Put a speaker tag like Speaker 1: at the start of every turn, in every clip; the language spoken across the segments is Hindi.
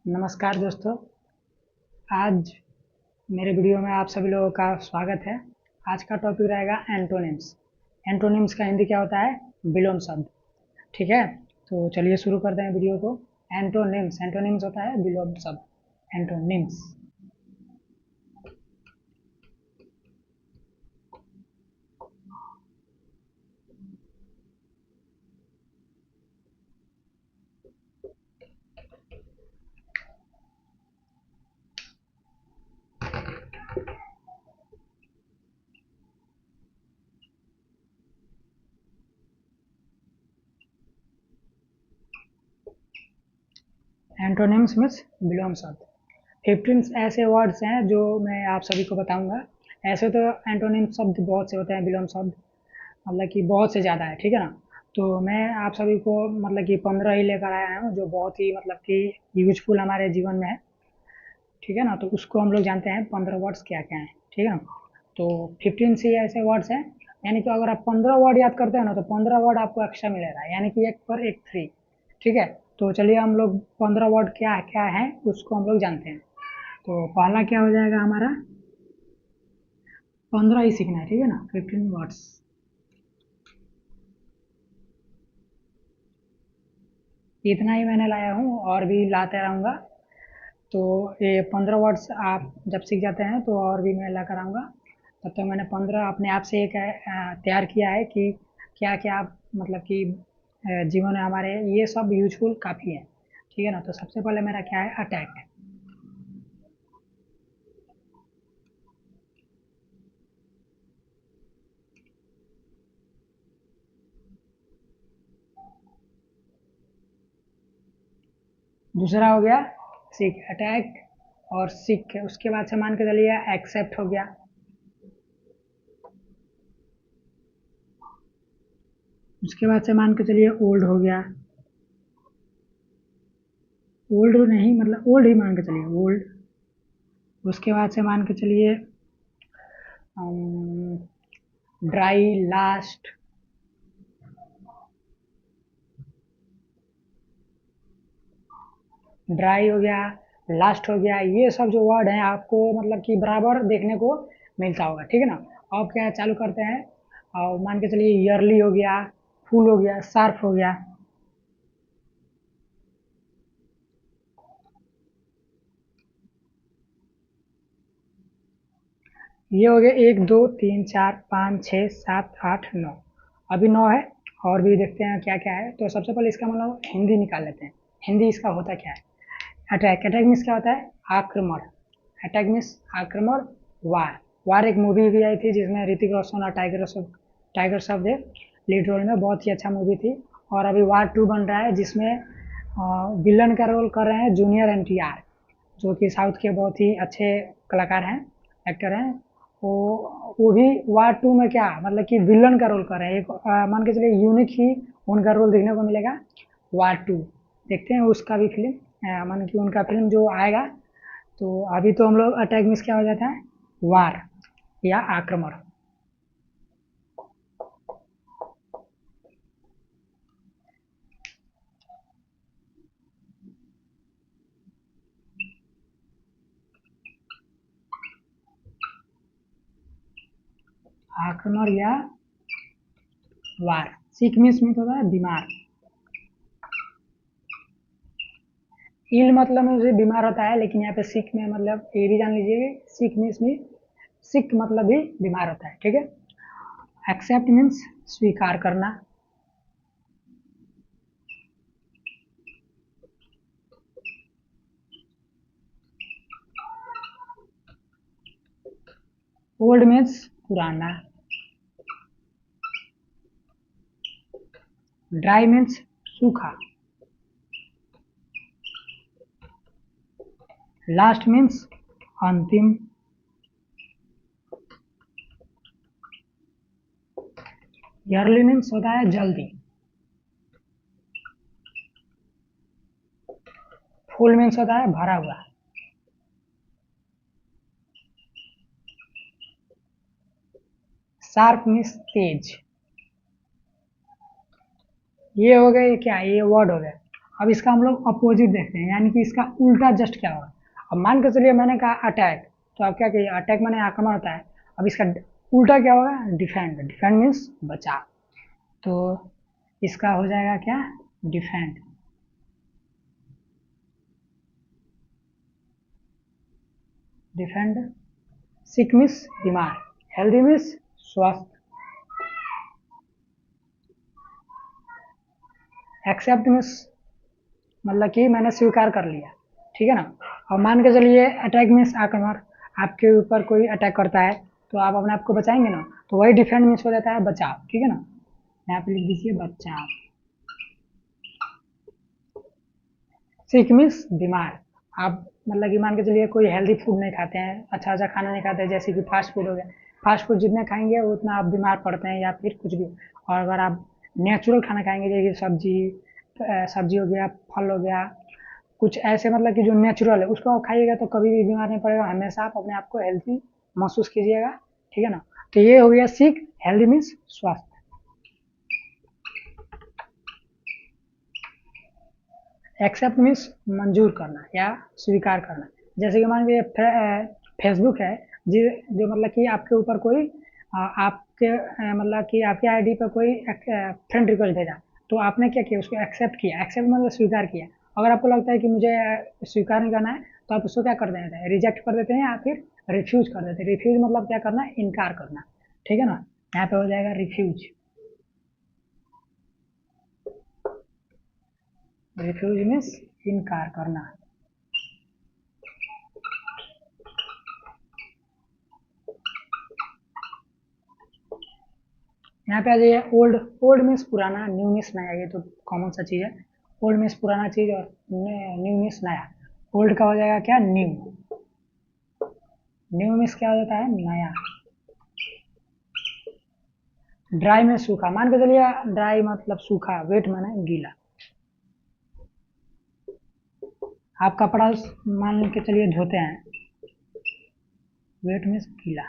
Speaker 1: नमस्कार दोस्तों। आज मेरे वीडियो में आप सभी लोगों का स्वागत है। आज का टॉपिक रहेगा एंटोनिम्स। एंटोनिम्स का हिंदी क्या होता है? विलोम शब्द। ठीक है, तो चलिए शुरू करते हैं वीडियो को। एंटोनिम्स एंटोनिम्स होता है विलोम शब्द। एंटोनिम्स। एंटोनिम्स मीन्स विलोम शब्द। 15 ऐसे वर्ड्स हैं जो मैं आप सभी को बताऊंगा। ऐसे तो एंटोनिम्स शब्द बहुत से होते हैं, विलोम शब्द मतलब कि बहुत से ज़्यादा है। ठीक है ना, तो मैं आप सभी को मतलब कि 15 ही लेकर आया हूँ जो बहुत ही मतलब कि यूजफुल हमारे जीवन में है। ठीक है ना, तो उसको हम लोग जानते हैं 15 वर्ड्स क्या क्या हैं। ठीक है ना, तो 15 से ऐसे वर्ड्स हैं, यानी कि अगर आप 15 वर्ड याद करते हैं ना तो 15 वर्ड आपको एक्स्ट्रा मिलेगा, यानी कि एक पर एक फ्री। ठीक है, तो चलिए हम लोग 15 वर्ड क्या क्या है उसको हम लोग जानते हैं। तो पहला क्या हो जाएगा हमारा, 15 ही सीखना है। ठीक है ना, 15 वर्ड्स। इतना ही मैंने लाया हूँ और भी लाते रहूँगा। तो ये 15 वर्ड्स आप जब सीख जाते हैं तो और भी मैं ला कर आऊँगा। तब तक मैंने 15 अपने आप से एक तैयार किया है कि क्या क्या मतलब कि जीवन में हमारे ये सब यूजफुल काफ़ी है। ठीक है ना, तो सबसे पहले मेरा क्या है, अटैक। दूसरा हो गया सीख, अटैक और सीख। उसके बाद से मान के चलिए एक्सेप्ट हो गया। उसके बाद से मान के चलिए ओल्ड हो गया। ओल्ड नहीं, मतलब ओल्ड ही मान के चलिए, ओल्ड। उसके बाद से मान के चलिए ड्राई, लास्ट। ड्राई हो गया, लास्ट हो गया। ये सब जो वर्ड हैं आपको मतलब कि बराबर देखने को मिलता होगा। ठीक है ना, अब क्या चालू करते हैं। और मान के चलिए ईयरली हो गया, फुल हो गया, शार्प हो गया। ये हो गए 1 2 3 4 5 6 7 8 9। अभी 9 है, और भी देखते हैं क्या क्या है। तो सबसे पहले इसका मतलब हिंदी निकाल लेते हैं। हिंदी इसका होता क्या है? अटैक। अटैक मीन्स क्या होता है? आक्रमण। अटैक मीन्स आक्रमण। वार। वार एक मूवी भी आई थी जिसमें ऋतिक रोशन और टाइगर श्रॉफ थे लीड रोल में। बहुत ही अच्छा मूवी थी। और अभी वार 2 बन रहा है जिसमें विलन का रोल कर रहे हैं जूनियर एनटीआर, जो कि साउथ के बहुत ही अच्छे कलाकार हैं, एक्टर हैं। वो भी वार 2 में क्या मतलब कि विलन का रोल कर रहे हैं। एक मान के चलिए यूनिक ही उनका रोल देखने को मिलेगा वार 2। देखते हैं उसका भी फिल्म, मान कि उनका फिल्म जो आएगा। तो अभी तो हम लोग अटैक मिस क्या हो जाता है, वार या आक्रमण। आक्रमण या वार। सिक मिस में तो होता है बीमार। इल मतलब में उसे बीमार होता है, लेकिन यहाँ पे सिक में मतलब ये भी जान लीजिए, सिक मीन्स भी, सिक मतलब भी बीमार होता है। ठीक है। एक्सेप्ट मीन्स स्वीकार करना। ओल्ड मीन्स पुराना। ड्राई मीन्स सूखा। लास्ट मीन्स अंतिम। ईयरली मीन्स होता है जल्दी। फुल मीन्स होता है भरा हुआ। शार्प मीन्स तेज। ये हो गए क्या, ये वर्ड हो गए। अब इसका हम लोग अपोजिट देखते हैं, यानी कि इसका उल्टा जस्ट क्या होगा। अब मान के चलिए मैंने कहा अटैक, तो आप क्या कहिए, अटैक माने आक्रमण होता है। अब इसका उल्टा क्या होगा, डिफेंड। डिफेंड मीन्स बचाव, तो इसका हो जाएगा क्या, डिफेंड। डिफेंड। सिक मीन्स बीमार, हेल्दी मीन्स स्वस्थ। एक्सेप्ट मीन्स मतलब कि मैंने स्वीकार कर लिया, ठीक है ना। और मान के चलिए अटैक मीन्स आक्रमण, आपके ऊपर कोई अटैक करता है तो आप अपने आप को बचाएंगे ना, तो वही डिफेंड मीन्स हो जाता है बचाव, ठीक है ना। यहाँ पे लिख दीजिए बचाव। सिक मीन्स बीमार, आप मतलब कि मान के चलिए कोई हेल्दी फूड नहीं खाते हैं, अच्छा अच्छा खाना नहीं खाते हैं, जैसे कि फास्ट फूड हो गया। फास्ट फूड जितने खाएंगे उतना आप बीमार पड़ते हैं या फिर कुछ भी। और अगर आप नेचुरल खाना खाएंगे, जैसे सब्जी, सब्जी हो गया, फल हो गया, कुछ ऐसे मतलब कि जो नेचुरल है उसको आप खाइएगा तो कभी भी बीमार नहीं पड़ेगा, हमेशा आप अपने आप को हेल्थी महसूस कीजिएगा, ठीक है ना। तो ये हो गया सिक, हेल्दी मीन्स स्वास्थ्य। एक्सेप्ट मीन्स मंजूर करना या स्वीकार करना। जैसे कि मान लीजिए फेसबुक है जी, जो मतलब कि आपके ऊपर कोई आपके मतलब कि आपके आईडी पर कोई फ्रेंड रिक्वेस्ट भेजा, तो आपने क्या किया, उसको एक्सेप्ट किया। एक्सेप्ट मतलब स्वीकार किया। अगर आपको लगता है कि मुझे स्वीकार नहीं करना है, तो आप उसको क्या कर देते हैं, रिजेक्ट कर देते हैं या फिर रिफ्यूज कर देते हैं। रिफ्यूज मतलब क्या करना, इनकार करना, ठीक है ना। यहाँ पे हो जाएगा रिफ्यूज। रिफ्यूज मीन्स इनकार करना। यहाँ पे आ जाइए ओल्ड। ओल्ड मीन्स पुराना, न्यू मीन्स नया, ये तो कॉमन सा चीज़ है। ओल्ड मीन्स पुराना चीज़ और न्यू मीन्स नया। ओल्ड का हो जाएगा क्या, न्यू। न्यू मीन्स क्या हो जाता है, नया। ड्राई में सूखा, मान के चलिए ड्राई मतलब सूखा, वेट माने गीला। आप कपड़ा मान के चलिए धोते हैं, वेट मीन्स गीला।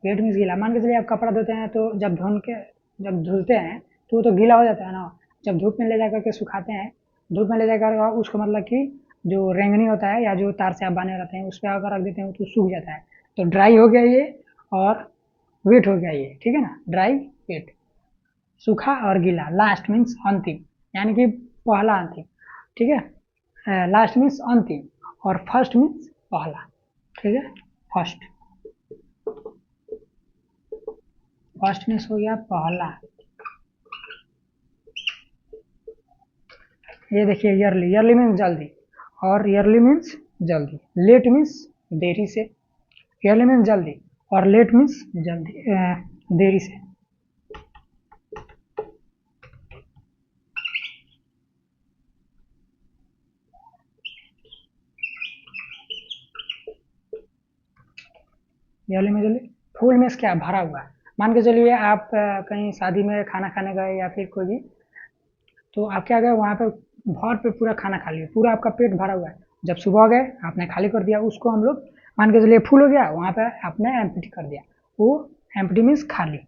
Speaker 1: वेट मीन्स गीला, मान के चलिए आप कपड़ा धोते हैं तो जब धुलते हैं तो वो तो गीला हो जाता है ना। जब धूप में ले जाकर के सुखाते हैं, धूप में ले जाकर उसको मतलब कि जो रेंगनी होता है या जो तार से आप बांधे रहते हैं उस पर अगर रख देते हैं तो सूख जाता है। तो ड्राई हो गया ये, और वेट हो गया ये, ठीक है ना। ड्राई, वेट, सूखा और गीला। लास्ट मीन्स अंतिम, यानी कि पहला अंतिम, ठीक है। लास्ट मीन्स अंतिम, और फर्स्ट मीन्स पहला, ठीक है। फर्स्ट, फर्स्ट मीन्स हो गया पहला। ये देखिए ईयरली, ईयरली मीन्स जल्दी, और ईयरली मीन्स जल्दी। लेट मीन्स देरी से। ईयरली मीन्स जल्दी, और लेट मीन्स जल्दी, देरी से। ईयरली में जल्दी। फुल मीन्स क्या, भरा हुआ। मान के चलिए आप कहीं शादी में खाना खाने गए या फिर कोई भी, तो आप क्या गए वहाँ पे भर पे पूरा खाना खा लिए, पूरा आपका पेट भरा हुआ है। जब सुबह गए आपने खाली कर दिया, उसको हम लोग मान के चलिए फुल हो गया, वहाँ पे आपने एम्प्टी कर दिया, वो एम्प्टी मीन्स खाली।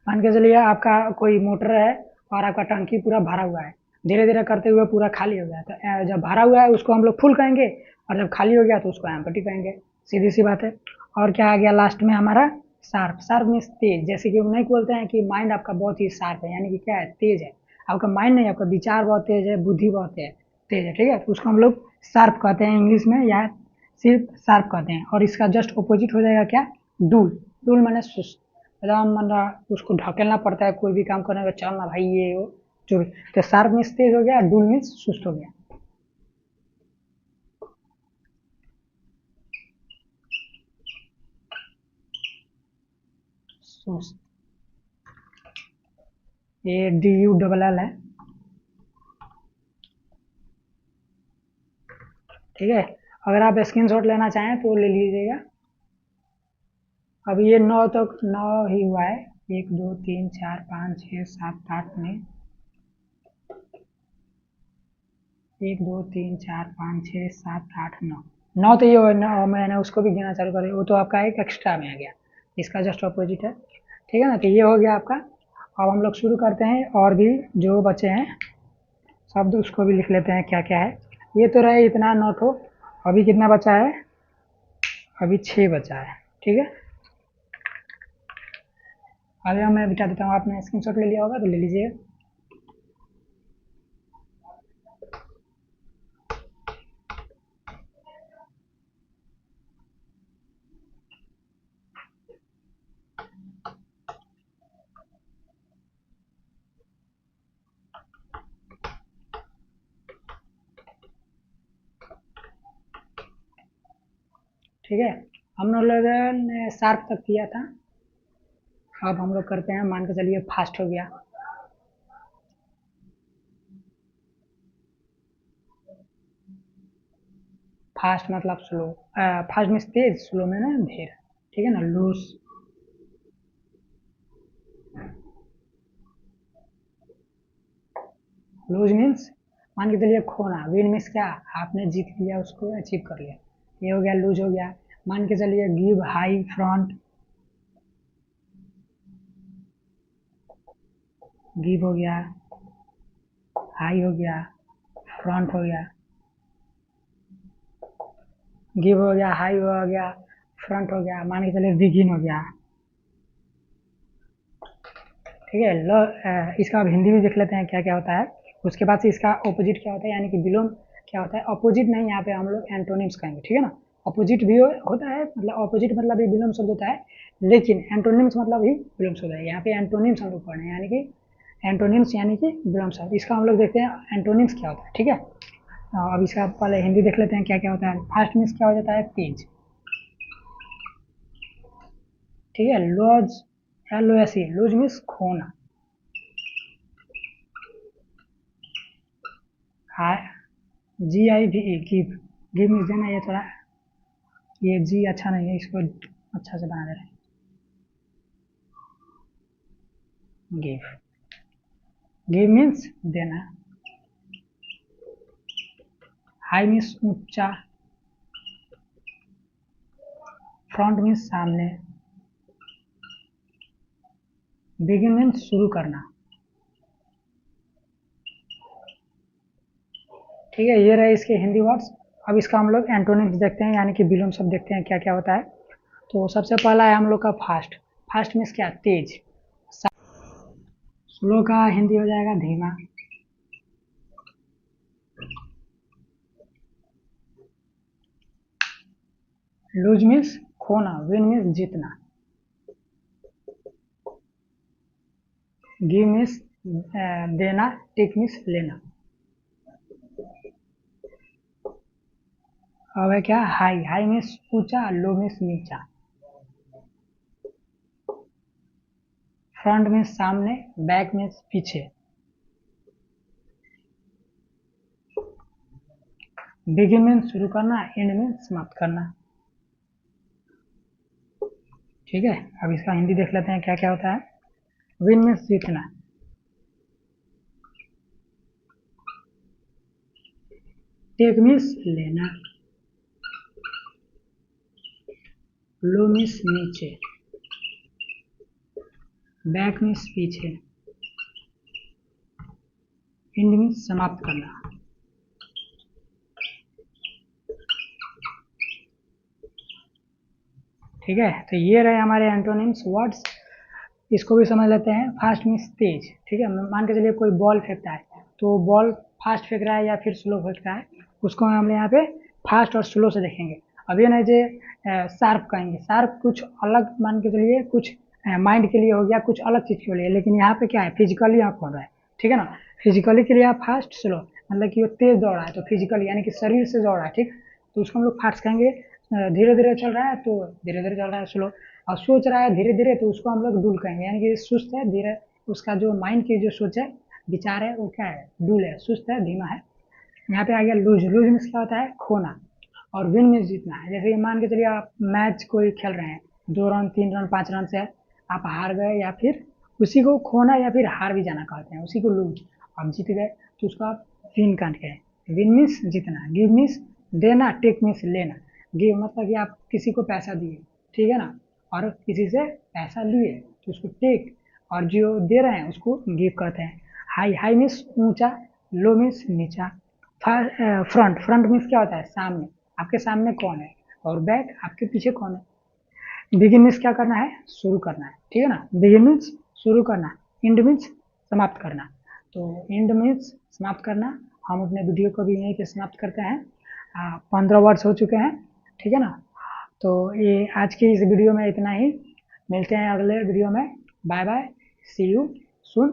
Speaker 1: मान के चलिए आपका कोई मोटर है और आपका टंकी पूरा भरा हुआ है, धीरे धीरे करते हुए पूरा खाली हो गया, तो जब भरा हुआ है उसको हम लोग फुल कहेंगे, और जब खाली हो गया तो उसको एम्प्टी कहेंगे, सीधी सी बात है। और क्या आ गया लास्ट में हमारा, शार्प। शार्प मीन्स तेज, जैसे कि नहीं बोलते हैं कि माइंड आपका बहुत ही शार्प है, यानी कि क्या है, तेज है। आपका माइंड नहीं, आपका विचार बहुत तेज है, बुद्धि बहुत है, तेज है, ठीक है। तो उसको हम लोग शार्प कहते हैं इंग्लिश में, या सिर्फ शार्प कहते हैं। और इसका जस्ट अपोजिट हो जाएगा क्या, डूल। डूल माने सुस्त, एकदम मतलब उसको ढकेलना पड़ता है कोई भी काम करने का, चलना भाई ये वो जो भी। तो शार्प मीन्स तेज हो गया, डूल मीन्स सुस्त हो गया। सुस्त, ये DULL है, ठीक है। अगर आप स्क्रीनशॉट लेना चाहें तो ले लीजिएगा। अब ये 9 तक, 9 ही हुआ है, 1 2 3 4 5 6 7 8 9। 1 2 3 4 5 6 7 8 9 9 तो ये मैंने उसको भी गिना चालू कर, वो तो आपका एक एक्स्ट्रा में आ गया, इसका जस्ट अपोजिट है। ठीक है ना, तो ये हो गया आपका। अब हम लोग शुरू करते हैं, और भी जो बचे हैं शब्द उसको भी लिख लेते हैं क्या क्या है। ये तो रहे इतना नोट हो। अभी कितना बचा है, अभी 6 बचा है। ठीक है, अभी मैं बिठा देता हूँ, आपने स्क्रीनशॉट ले लिया होगा तो ले लीजिए। ठीक है, हम लोग ने शार्प तक किया था। अब हम लोग करते हैं, मान के चलिए फास्ट हो गया। फास्ट मतलब स्लो, फास्ट मीन्स तेज, स्लो में ना धीरे। ठीक है ना, लूज। लूज मीन्स मान के चलिए खोना। विन मीन्स क्या, आपने जीत लिया, उसको अचीव कर लिया, ये हो गया लूज हो गया। मान के चलिए गिव हाई फ्रंट, गिव हो गया, हाई हो गया, फ्रंट हो गया। गिव हो गया, हाई हो गया, फ्रंट हो गया। मान के चलिए बिगिन हो गया। ठीक है, लो इसका अब हिंदी में देख लेते हैं क्या क्या होता है। उसके बाद से इसका ऑपोजिट क्या होता है, यानी कि विलोम क्या होता है। ऑपोजिट नहीं, यहाँ पे हम लोग एंटोनिम्स कहेंगे। ठीक है ना, ऑपोजिट भी होता है, मतलब ऑपोजिट मतलब भी विलोम शब्द होता है, लेकिन एंटोनिम्स मतलब ही विलोम शब्द है। यहाँ पे एंटोनिम्स हम लोग पढ़ रहे हैं, यानी कि एंटोनिम्स यानी कि विलोम शब्द। इसका हम लोग देखते हैं एंटोनिम्स क्या होता है। ठीक है, अब इसका पहले हिंदी देख लेते हैं क्या क्या होता है। फास्ट मीन्स क्या हो जाता है, तेज। ठीक है, लॉज, LOSE, लूज मीन्स खोना। GIVE, गिव, गिव मीन्स देना। ये थोड़ा, ये जी अच्छा नहीं है, इसको अच्छा से बना दे रहे हैं। गिव, गिव मीन्स देना। हाई मीन्स ऊंचा। फ्रंट मीन्स सामने। बिगिन मीन्स शुरू करना। ठीक है, ये रहे इसके हिंदी वर्ड्स। अब इसका हम लोग एंटोनिम्स देखते हैं, यानी कि विलोम शब्द देखते हैं क्या क्या होता है। तो सबसे पहला है हम लोग का फास्ट। फास्ट मीन्स क्या, तेज। स्लो का हिंदी हो जाएगा धीमा। लूज मीन्स खोना। विन मीन्स जीतना। गिव मीन्स देना। टेक मीन्स लेना। अब है क्या, हाई। हाई मीन्स ऊंचा, लो मीन्स नीचा। फ्रंट मीन्स सामने, बैक मीन्स पीछे। बिगिन मीन्स शुरू करना, एंड मीन्स समाप्त करना। ठीक है, अब इसका हिंदी देख लेते हैं क्या क्या होता है। विन मीन्स जीतना। टेक मीन्स लेना। लो मीन्स नीचे। बैक मीन्स पीछे। एंड मीन्स समाप्त करना। ठीक है, तो ये रहे हमारे एंटोनिम्स वर्ड्स। इसको भी समझ लेते हैं। फास्ट मीन्स तेज। ठीक है, मान के चलिए कोई बॉल फेंकता है, तो बॉल फास्ट फेंक रहा है या फिर स्लो फेंक रहा है, उसको हम यहाँ पे फास्ट और स्लो से देखेंगे। अब ये नहीं जे शार्प कहेंगे। शार्प कुछ अलग, मान के चलिए कुछ माइंड के लिए हो गया, कुछ अलग चीज़ के लिए, लेकिन यहाँ पे क्या है, फिजिकली आप पढ़ रहे हैं। ठीक है ना, फिजिकली के लिए आप फास्ट स्लो, मतलब कि वो तेज दौड़ रहा है तो फिजिकली यानी कि शरीर से दौड़ रहा है। ठीक, तो उसको हम लोग फास्ट कहेंगे। धीरे धीरे चल रहा है तो धीरे धीरे चल रहा है, स्लो। और सोच रहा है धीरे धीरे तो उसको हम लोग डूल कहेंगे, यानी कि सुस्त है, धीरे। उसका जो माइंड की जो सोच है, विचार है, वो क्या है, डूल है, सुस्त है, धीमा है। यहाँ पे आ गया लूज। लूज मीन्स क्या होता है, खोना। और विन मीन्स जीतना है। जैसे मान के चलिए आप मैच कोई खेल रहे हैं, 2 रन 3 रन 5 रन से आप हार गए, या फिर उसी को खोना या फिर हार भी जाना कहते हैं, उसी को लूज। आप जीत गए तो उसको आप विन कहते हैं। विन मीन्स जीतना, गिव मीन्स देना, टेक मीन्स लेना। गिव मतलब कि आप किसी को पैसा दिए, ठीक है ना, और किसी से पैसा लिए तो उसको टेक, और जो दे रहे हैं उसको गिव कहते हैं। हाई, हाई मीन्स ऊंचा, लो मीन्स नीचा। फ्रंट, फ्रंट मीन्स क्या होता है, सामने, आपके सामने कौन है, और बैक आपके पीछे कौन है। बिगिन मीन्स क्या करना है, शुरू करना है, ठीक है ना, बिगिन मीन्स शुरू करना, एंड मीन्स समाप्त करना। तो एंड मीन्स समाप्त करना। हम अपने वीडियो को भी यहीं पे समाप्त करते हैं। 15 वर्ड्स हो चुके हैं, ठीक है ना। तो ये आज की इस वीडियो में इतना ही, मिलते हैं अगले वीडियो में। Bye bye, see you soon.